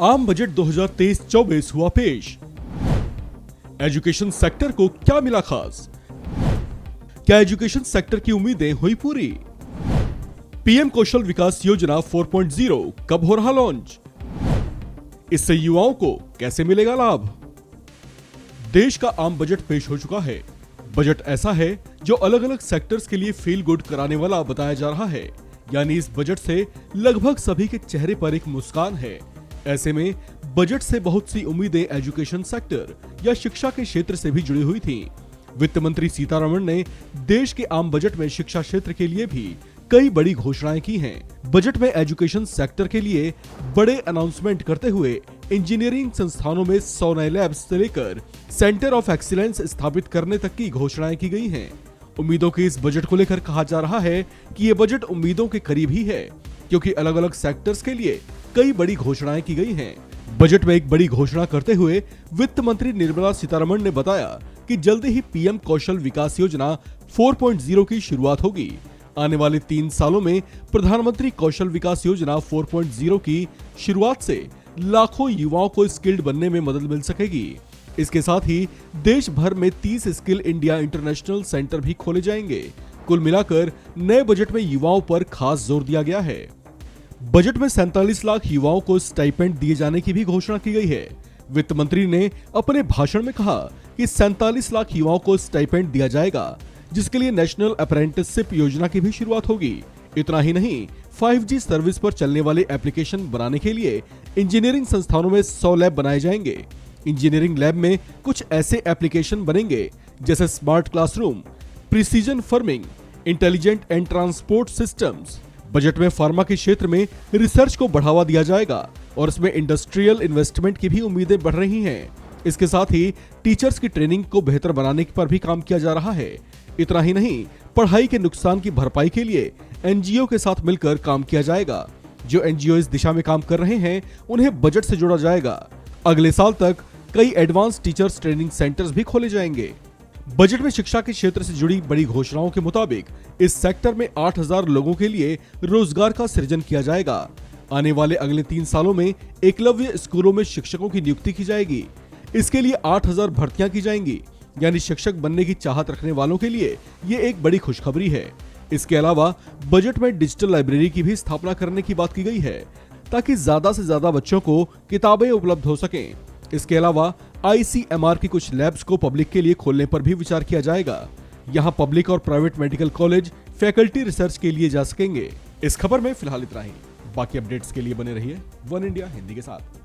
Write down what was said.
आम बजट 2023-24 हुआ पेश। एजुकेशन सेक्टर को क्या मिला खास? क्या एजुकेशन सेक्टर की उम्मीदें हुई पूरी? पीएम कौशल विकास योजना 4.0 कब हो रहा लॉन्च? इससे युवाओं को कैसे मिलेगा लाभ? देश का आम बजट पेश हो चुका है। बजट ऐसा है जो अलग अलग सेक्टर्स के लिए फील गुड कराने वाला बताया जा रहा है, यानी इस बजट से लगभग सभी के चेहरे पर एक मुस्कान है। ऐसे में बजट से बहुत सी उम्मीदें एजुकेशन सेक्टर या शिक्षा के क्षेत्र से भी जुड़ी हुई थीं। वित्त मंत्री सीतारमण ने देश के आम बजट में शिक्षा क्षेत्र के लिए भी कई बड़ी घोषणाएं की हैं। बजट में एजुकेशन सेक्टर के लिए बड़े अनाउंसमेंट करते हुए इंजीनियरिंग संस्थानों में 100 नए लैब्स से लेकर सेंटर ऑफ एक्सीलेंस स्थापित करने तक की घोषणाएं की गई हैं। उम्मीदों के इस बजट को लेकर कहा जा रहा है कि ये बजट उम्मीदों के करीब ही है, क्योंकि अलग अलग सेक्टर्स के लिए कई बड़ी घोषणाएं की गई हैं। बजट में एक बड़ी घोषणा करते हुए वित्त मंत्री निर्मला सीतारमण ने बताया कि जल्दी ही पीएम कौशल विकास योजना 4.0 की शुरुआत होगी। आने वाले 3 सालों में प्रधानमंत्री कौशल विकास योजना 4.0 की शुरुआत से लाखों युवाओं को स्किल्ड बनने में मदद मिल सकेगी। इसके साथ ही देश भर में 30 स्किल इंडिया इंटरनेशनल सेंटर भी खोले जाएंगे। कुल मिलाकर नए बजट में युवाओं पर खास जोर दिया गया है। बजट में 47 लाख युवाओं को स्टाइपेंड दिए जाने की भी घोषणा की गई है। वित्त मंत्री ने अपने भाषण में कहा कि 47 लाख युवाओं को स्टाइपेंड दिया जाएगा, जिसके लिए नेशनल अप्रेंटिसशिप योजना की भी शुरुआत होगी। इतना ही नहीं, 5G सर्विस पर चलने वाले एप्लीकेशन बनाने के लिए इंजीनियरिंग संस्थानों में 100 लैब बनाए जाएंगे। इंजीनियरिंग लैब में कुछ ऐसे एप्लीकेशन बनेंगे जैसे smart classroom, precision farming, intelligent and transport systems. Budget में फार्मा के क्षेत्र में रिसर्च को बढ़ावा दिया जाएगा और इसमें इंडस्ट्रियल इन्वेस्टमेंट की भी उम्मीदें बढ़ रही हैं। इसके साथ ही टीचर्स की ट्रेनिंग को बेहतर बनाने पर भी काम किया जा रहा है। इतना ही नहीं, पढ़ाई के नुकसान की भरपाई के लिए एनजीओ के साथ मिलकर काम किया जाएगा। जो एनजीओ इस दिशा में काम कर रहे हैं, उन्हें बजट से जोड़ा जाएगा। अगले साल तक कई एडवांस टीचर्स ट्रेनिंग सेंटर्स भी खोले जाएंगे। बजट में शिक्षा के क्षेत्र से जुड़ी बड़ी घोषणाओं के मुताबिक इस सेक्टर में 8000 लोगों के लिए रोजगार का सृजन किया जाएगा। आने वाले अगले 3 सालों में एकलव्य स्कूलों में शिक्षकों की नियुक्ति की जाएगी। इसके लिए 8000 भर्तियां की जाएंगी, यानी शिक्षक बनने की चाहत रखने वालों के लिए ये एक बड़ी खुशखबरी है। इसके अलावा बजट में डिजिटल लाइब्रेरी की भी स्थापना करने की बात की गई है, ताकि ज्यादा से ज्यादा बच्चों को किताबें उपलब्ध हो सकें। इसके अलावा ICMR की कुछ लैब्स को पब्लिक के लिए खोलने पर भी विचार किया जाएगा। यहां पब्लिक और private medical college faculty research के लिए जा सकेंगे। इस खबर में फिलहाल इतना ही। बाकी अपडेट्स के लिए बने रहिए वन इंडिया हिंदी के साथ।